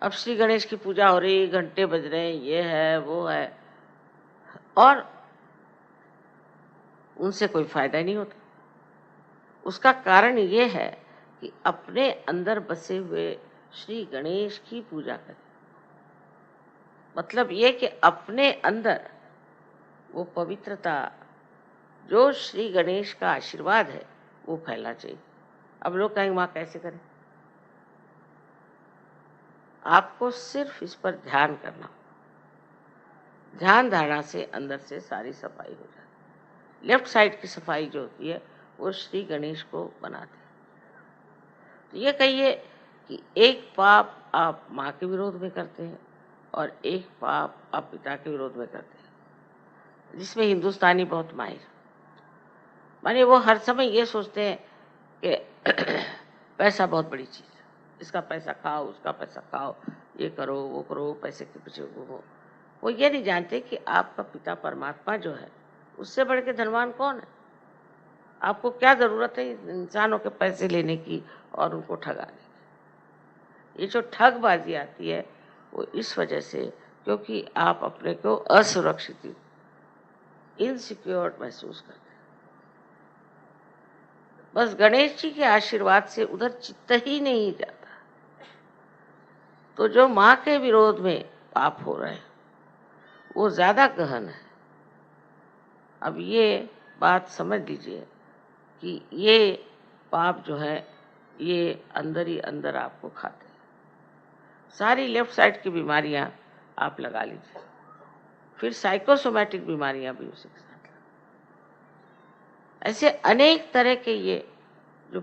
अब श्री गणेश की पूजा हो रही, घंटे बज रहे हैं, ये है वो है, और उनसे कोई फायदा नहीं होता। उसका कारण ये है कि अपने अंदर बसे हुए श्री गणेश की पूजा करें। मतलब ये कि अपने अंदर वो पवित्रता, जो श्री गणेश का आशीर्वाद है, वो फैलना चाहिए। अब लोग कहेंगे माँ कैसे करें? आपको सिर्फ इस पर ध्यान करना। ध्यान धारणा से अंदर से सारी सफाई हो जाती है। लेफ्ट साइड की सफाई जो होती है वो श्री गणेश को बनाती है। तो ये कहिए कि एक पाप आप माँ के विरोध में करते हैं और एक पाप आप पिता के विरोध में करते हैं, जिसमें हिंदुस्तानी बहुत माहिर, माने वो हर समय ये सोचते हैं कि पैसा बहुत बड़ी चीज़ है, इसका पैसा खाओ, उसका पैसा खाओ, ये करो वो करो, पैसे के पीछे घूमो। वो ये नहीं जानते कि आपका पिता परमात्मा जो है, उससे बढ़ के धनवान कौन है? आपको क्या ज़रूरत है इंसानों के पैसे लेने की और उनको ठगाने की? ये जो ठगबाजी आती है वो इस वजह से, क्योंकि आप अपने को असुरक्षित, इनसिक्योर महसूस करते हैं। बस गणेश जी के आशीर्वाद से उधर चित्त ही नहीं जाता। तो जो माँ के विरोध में पाप हो रहे हैं वो ज्यादा गहन है। अब ये बात समझ लीजिए कि ये पाप जो है ये अंदर ही अंदर आपको खाते हैं। सारी लेफ्ट साइड की बीमारियां आप लगा लीजिए, फिर साइकोसोमैटिक बीमारियां भी उसी के साथ। ऐसे अनेक तरह के ये जो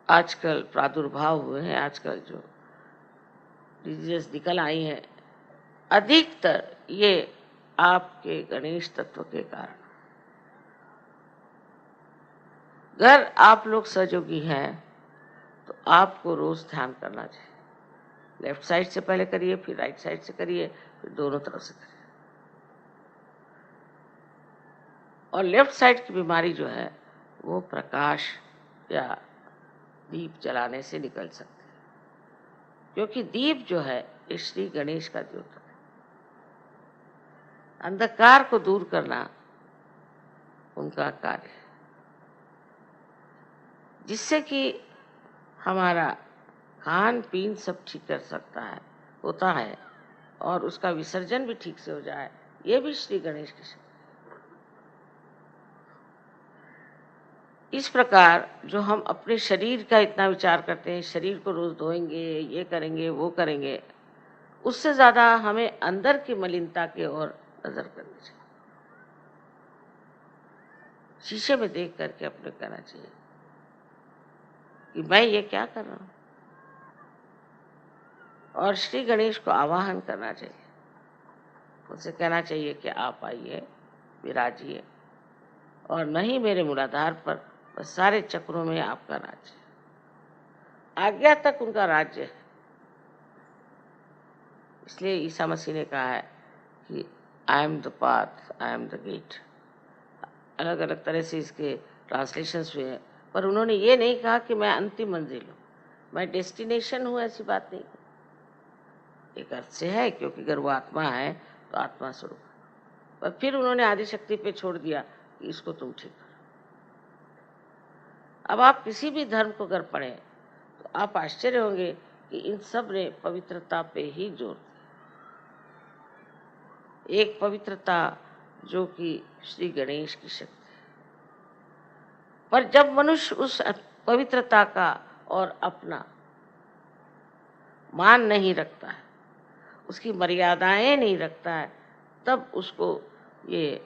आजकल प्रादुर्भाव हुए हैं, आजकल जो डिजीज निकल आई हैं, अधिकतर ये आपके गणेश तत्व के कारण। अगर आप लोग सहयोगी हैं तो आपको रोज ध्यान करना चाहिए। लेफ्ट साइड से पहले करिए, फिर राइट साइड से करिए, फिर दोनों तरफ से करिए। और लेफ्ट साइड की बीमारी जो है वो प्रकाश या दीप जलाने से निकल सकती है, क्योंकि दीप जो है ये श्री गणेश का द्योतक है। अंधकार को दूर करना उनका कार्य है, जिससे कि हमारा खान पीन सब ठीक कर सकता है, होता है, और उसका विसर्जन भी ठीक से हो जाए। ये भी श्री गणेश की शक्ति। इस प्रकार जो हम अपने शरीर का इतना विचार करते हैं, शरीर को रोज धोएंगे, ये करेंगे वो करेंगे, उससे ज्यादा हमें अंदर की मलिनता की ओर नजर करनी चाहिए। शीशे में देख करके अपने कहना चाहिए कि मैं ये क्या कर रहा हूं, और श्री गणेश को आवाहन करना चाहिए। उनसे कहना चाहिए कि आप आइए, विराजिए, और नहीं मेरे मूलाधार पर, बस सारे चक्रों में आपका राज्य है। आज्ञा तक उनका राज्य है। इसलिए ईसा मसीह ने कहा है कि I am the path, I am the gate. अलग अलग तरह से इसके ट्रांसलेशंस हुए हैं, पर उन्होंने ये नहीं कहा कि मैं अंतिम मंजिल हूँ, मैं डेस्टिनेशन हूँ, ऐसी बात नहीं। एक अर्थ से है, क्योंकि अगर वो आत्मा है तो आत्मा स्वरूप है, पर फिर उन्होंने आदिशक्ति पे छोड़ दिया कि इसको तुम ठीक करो। अब आप किसी भी धर्म को अगर पढ़ें तो आप आश्चर्य होंगे कि इन सब ने पवित्रता पे ही जोर दिया। एक पवित्रता जो कि श्री गणेश की शक्ति है। पर जब मनुष्य उस पवित्रता का और अपना मान नहीं रखता है, उसकी मर्यादाएं नहीं रखता है, तब उसको ये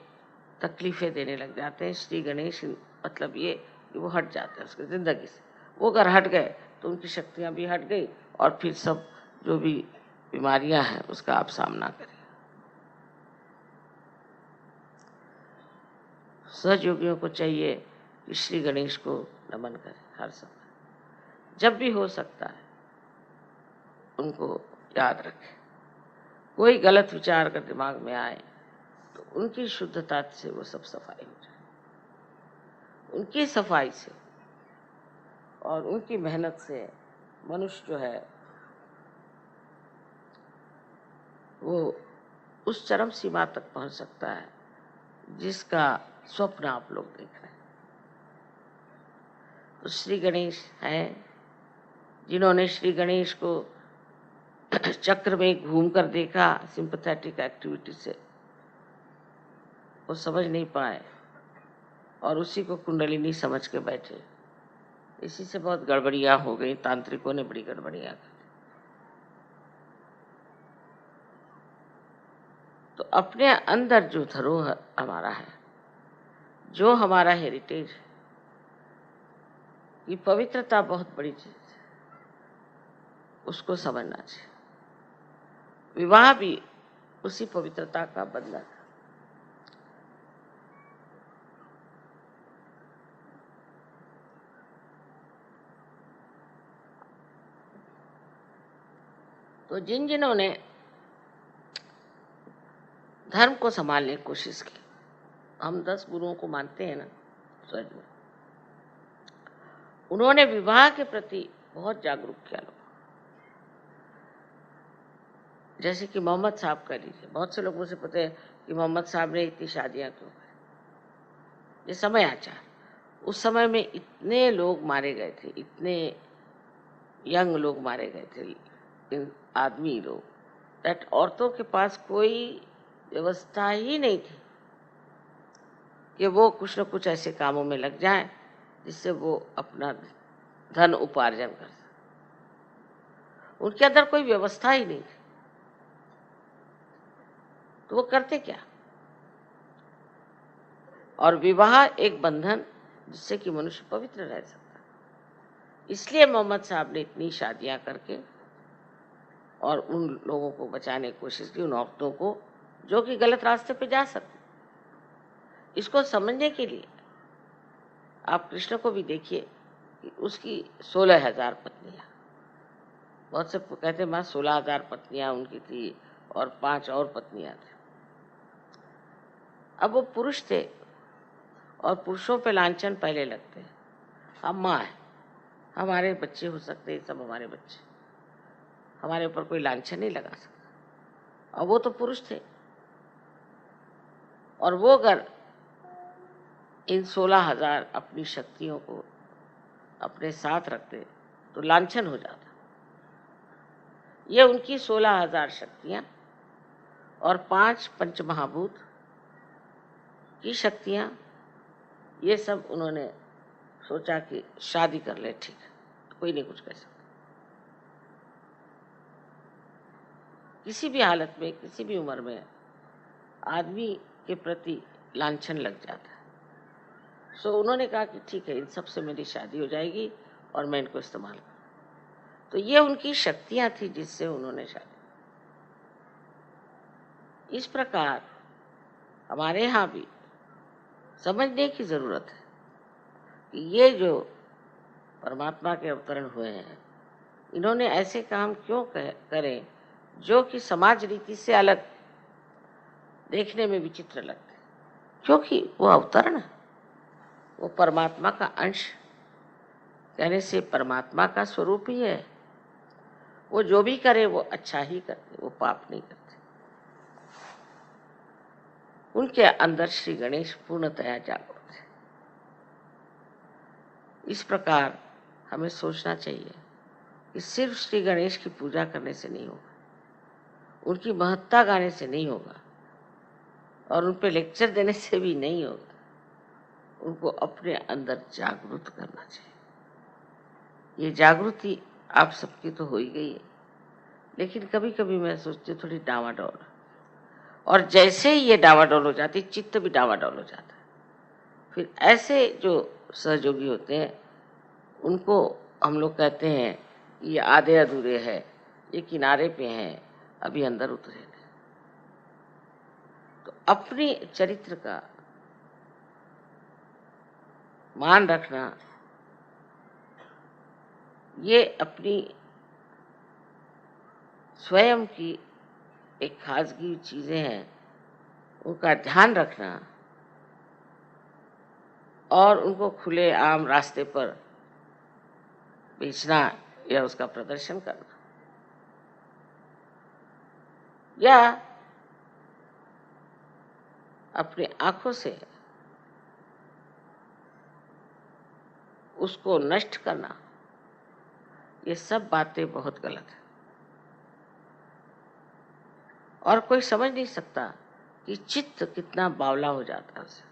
तकलीफें देने लग जाते हैं। श्री गणेश मतलब ये कि वो हट जाते हैं उसकी जिंदगी से। वो अगर हट गए तो उनकी शक्तियां भी हट गई, और फिर सब जो भी बीमारियां हैं उसका आप सामना करें। सहयोगियों को चाहिए कि श्री गणेश को नमन करें हर समय, जब भी हो सकता है उनको याद रखें। कोई गलत विचार अगर दिमाग में आए तो उनकी शुद्धता से वो सब सफाई हो जाए। उनकी सफाई से और उनकी मेहनत से मनुष्य जो है वो उस चरम सीमा तक पहुंच सकता है जिसका स्वप्न आप लोग देख रहे हैं। तो श्री गणेश हैं, जिन्होंने श्री गणेश को चक्र में घूम कर देखा सिंपैथेटिक एक्टिविटी से, वो समझ नहीं पाए और उसी को कुंडलिनी समझ के बैठे। इसी से बहुत गड़बड़ियां हो गई, तांत्रिकों ने बड़ी गड़बड़ियां कर। तो अपने अंदर जो धरोहर हमारा है, जो हमारा हेरिटेज है, ये पवित्रता बहुत बड़ी चीज है, उसको समझना चाहिए। विवाह भी उसी पवित्रता का बंधन है। तो जिन्होंने धर्म को संभालने की कोशिश की, हम 10 गुरुओं को मानते हैं ना स्वयं में, उन्होंने विवाह के प्रति बहुत जागरूक किया लोग। जैसे कि मोहम्मद साहब कह लीजिए, बहुत से लोग मुझे पता है कि मोहम्मद साहब ने इतनी शादियां क्यों की। ये समय आचार, उस समय में इतने लोग मारे गए थे, इतने यंग लोग मारे गए थे, इन आदमी लोग, दैट औरतों के पास कोई व्यवस्था ही नहीं थी कि वो कुछ न कुछ ऐसे कामों में लग जाएं जिससे वो अपना धन उपार्जन कर सकें। उनके अंदर कोई व्यवस्था ही नहीं थी, तो वो करते क्या? और विवाह एक बंधन जिससे कि मनुष्य पवित्र रह सकता है। इसलिए मोहम्मद साहब ने इतनी शादियां करके और उन लोगों को बचाने की कोशिश की, उन औरतों को जो कि गलत रास्ते पे जा सकते। इसको समझने के लिए आप कृष्ण को भी देखिए कि उसकी 16,000 पत्नियां, बहुत से कहते माँ 16,000 पत्नियां उनकी थी और 5 और पत्नियां थी। अब वो पुरुष थे और पुरुषों पे लांछन पहले लगते हैं। हम माँ हैं, हमारे बच्चे हो सकते हैं, सब हमारे बच्चे, हमारे ऊपर कोई लांछन नहीं लगा सकता। और वो तो पुरुष थे, और वो अगर इन 16,000 अपनी शक्तियों को अपने साथ रखते तो लांछन हो जाता। ये उनकी 16,000 शक्तियां और 5 पंचमहाभूत की शक्तियां, ये सब उन्होंने सोचा कि शादी कर ले, ठीक है, कोई नहीं कुछ कह सकता। किसी भी हालत में, किसी भी उम्र में आदमी के प्रति लांछन लग जाता है। सो उन्होंने कहा कि ठीक है, इन सब से मेरी शादी हो जाएगी और मैं इनको इस्तेमाल करूँ। तो ये उनकी शक्तियां थी जिससे उन्होंने शादी। इस प्रकार हमारे यहाँ भी समझने की जरूरत है कि ये जो परमात्मा के अवतरण हुए हैं, इन्होंने ऐसे काम क्यों करें जो कि समाज रीति से अलग, देखने में विचित्र लगते, क्योंकि वो अवतरण है, वो परमात्मा का अंश, कहने से परमात्मा का स्वरूप ही है। वो जो भी करे वो अच्छा ही करते, वो पाप नहीं करते। उनके अंदर श्री गणेश पूर्णतया जागृत है। इस प्रकार हमें सोचना चाहिए कि सिर्फ श्री गणेश की पूजा करने से नहीं होगा, उनकी महत्ता गाने से नहीं होगा, और उन पे लेक्चर देने से भी नहीं होगा। उनको अपने अंदर जागृत करना चाहिए। ये जागृति आप सबकी तो हो ही गई है, लेकिन कभी कभी मैं सोचती हूँ थोड़ी डावाडोल, और जैसे ही ये डावाडोल हो जाती, चित्त भी डावाडोल हो जाता है। फिर ऐसे जो सहयोगी होते हैं उनको हम लोग कहते हैं ये आधे अधूरे हैं, ये किनारे पे हैं, अभी अंदर उतरे नहीं। तो अपनी चरित्र का मान रखना, ये अपनी स्वयं की एक खासगी चीजें हैं, उनका ध्यान रखना और उनको खुले आम रास्ते पर बेचना या उसका प्रदर्शन करना, या अपनी आंखों से उसको नष्ट करना, ये सब बातें बहुत गलत है। और कोई समझ नहीं सकता कि चित्त कितना बावला हो जाता है उसे।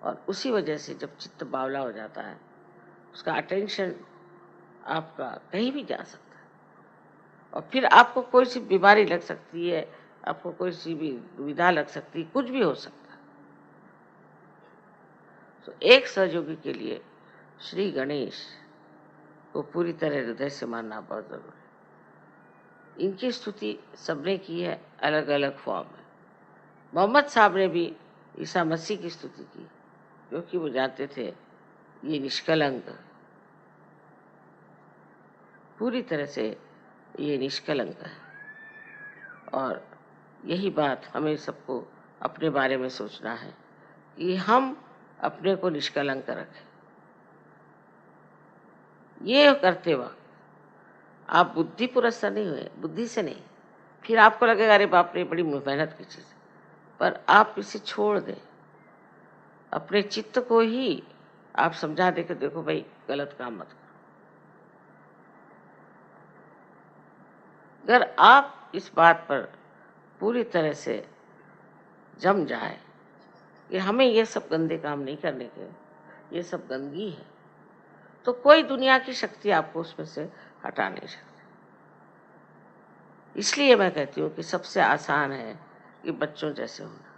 और उसी वजह से जब चित्त बावला हो जाता है, उसका अटेंशन आपका कहीं भी जा सकता है, और फिर आपको कोई सी बीमारी लग सकती है, आपको कोई सी भी दुविधा लग सकती है, कुछ भी हो सकता है। तो एक सहयोगी के लिए श्री गणेश को पूरी तरह हृदय से मानना बहुत जरूरी है। इनकी स्तुति सबने की है अलग अलग फॉर्म में। मोहम्मद साहब ने भी ईसा मसीह की स्तुति की, क्योंकि वो जानते थे ये निष्कलंक, पूरी तरह से ये निष्कलंक है। और यही बात हमें सबको अपने बारे में सोचना है कि हम अपने को निष्कलंक रखें। ये करते वक्त आप बुद्धि पुरस्सर नहीं हुए, बुद्धि से नहीं, फिर आपको लगेगा अरे बाप रे बड़ी मेहनत की चीज, पर आप इसे छोड़ दें, अपने चित्त को ही आप समझा दे कि देखो भाई गलत काम मत करो। अगर आप इस बात पर पूरी तरह से जम जाए कि हमें ये सब गंदे काम नहीं करने के, ये सब गंदगी है, तो कोई दुनिया की शक्ति आपको उसमें से हटा नहीं सकती। इसलिए मैं कहती हूँ कि सबसे आसान है कि बच्चों जैसे होना,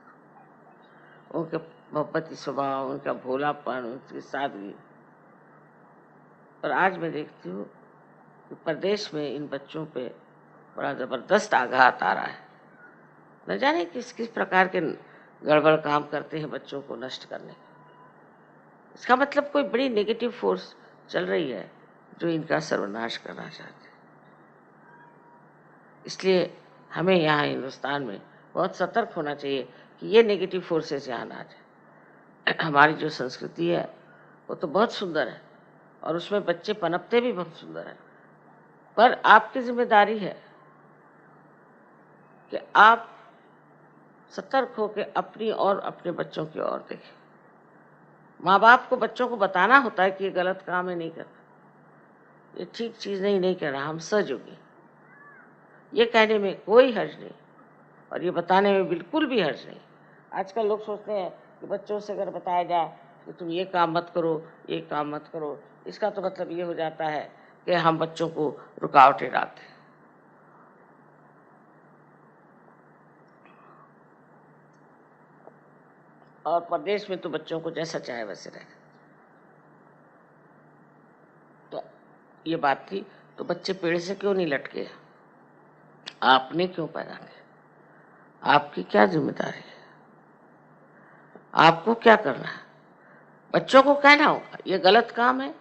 उनके मोहब्बती स्वभाव, उनका भोलापन, उनकी सादगी। और आज मैं देखती हूँ कि प्रदेश में इन बच्चों पे बड़ा जबरदस्त आघात आ रहा है। न जाने किस किस प्रकार के गड़बड़ काम करते हैं बच्चों को नष्ट करने का। इसका मतलब कोई बड़ी नेगेटिव फोर्स चल रही है जो इनका सर्वनाश करना चाहते हैं। इसलिए हमें यहाँ हिंदुस्तान में बहुत सतर्क होना चाहिए कि ये नेगेटिव फोर्सेस यहाँ ना आ जाए। हमारी जो संस्कृति है वो तो बहुत सुंदर है, और उसमें बच्चे पनपते भी बहुत सुंदर है, पर आपकी जिम्मेदारी है कि आप सतर्क होकर अपनी और अपने बच्चों की ओर देखें। माँ बाप को बच्चों को बताना होता है कि ये गलत काम है, नहीं करना, ये ठीक चीज़ नहीं करना, हम सहयोगी। ये कहने में कोई हर्ज नहीं, और ये बताने में बिल्कुल भी हर्ज नहीं। आजकल लोग सोचते हैं कि बच्चों से अगर बताया जाए कि तुम ये काम मत करो, ये काम मत करो, इसका तो मतलब ये हो जाता है कि हम बच्चों को रुकावटें डालते हैं। और प्रदेश में तो बच्चों को जैसा चाहे वैसे रहे। तो ये बात थी, तो बच्चे पेड़ से क्यों नहीं लटके? आपने क्यों पैदा किया? आपकी क्या जिम्मेदारी है? आपको क्या करना है? बच्चों को कहना होगा ये गलत काम है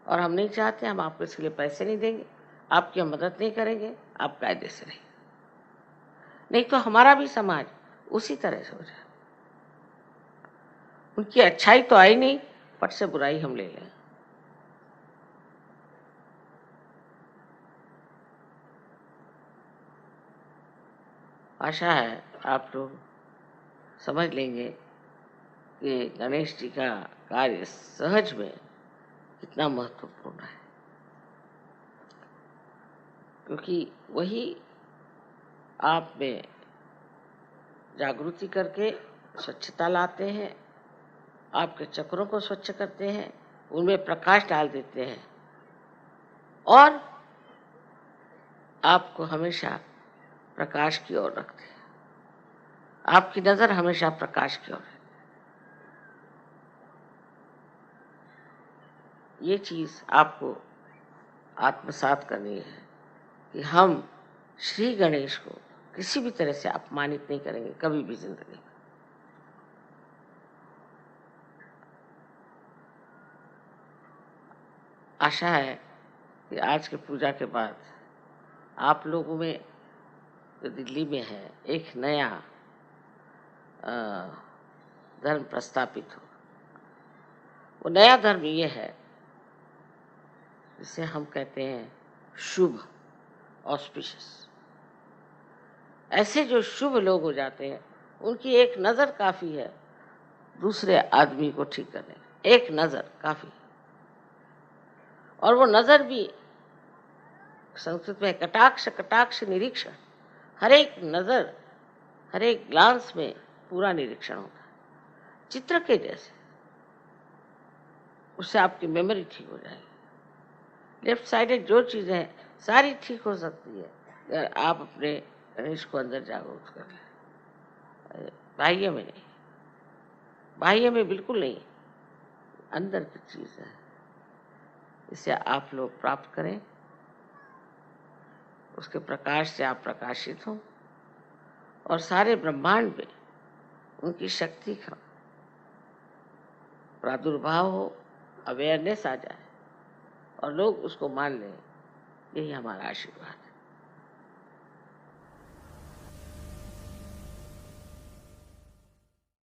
और हम नहीं चाहते, हम आपको इसके लिए पैसे नहीं देंगे, आपकी हम मदद नहीं करेंगे, आप कायदे से रहिए। नहीं तो हमारा भी समाज उसी तरह से हो जाए। उनकी अच्छाई तो आई नहीं, पट से बुराई हम ले लें। आशा है आप लोग समझ लेंगे कि गणेश जी का कार्य सहज में कितना महत्वपूर्ण है, क्योंकि वही आप में जागृति करके स्वच्छता लाते हैं, आपके चक्रों को स्वच्छ करते हैं, उनमें प्रकाश डाल देते हैं, और आपको हमेशा प्रकाश की ओर रखते हैं। आपकी नजर हमेशा प्रकाश की ओर है। ये चीज आपको आत्मसात करनी है कि हम श्री गणेश को किसी भी तरह से अपमानित नहीं करेंगे कभी भी जिंदगी में। आशा है कि आज के पूजा के बाद आप लोगों में जो दिल्ली में है एक नया धर्म प्रस्तापित हो। वो नया धर्म ये है जिसे हम कहते हैं शुभ, ऑस्पिशियस। ऐसे जो शुभ लोग हो जाते हैं, उनकी एक नज़र काफ़ी है दूसरे आदमी को ठीक करने। एक नज़र काफ़ी, और वो नज़र भी संस्कृत में कटाक्ष, कटाक्ष निरीक्षण। हर एक नज़र, हर एक ग्लांस में पूरा निरीक्षण होता है, चित्र के जैसे। उससे आपकी मेमोरी ठीक हो जाएगी। लेफ्ट साइडेड जो चीज़ें हैं सारी ठीक हो सकती है अगर आप अपने गणेश को अंदर जागरूक कर लें। बाह्य में नहीं, बाह्य में बिल्कुल नहीं, अंदर की चीज़ है। इसे आप लोग प्राप्त करें, उसके प्रकाश से आप प्रकाशित हों और सारे ब्रह्मांड में उनकी शक्ति का प्रादुर्भाव हो, अवेयरनेस आ जाए और लोग उसको मान लें। यही हमारा आशीर्वाद है।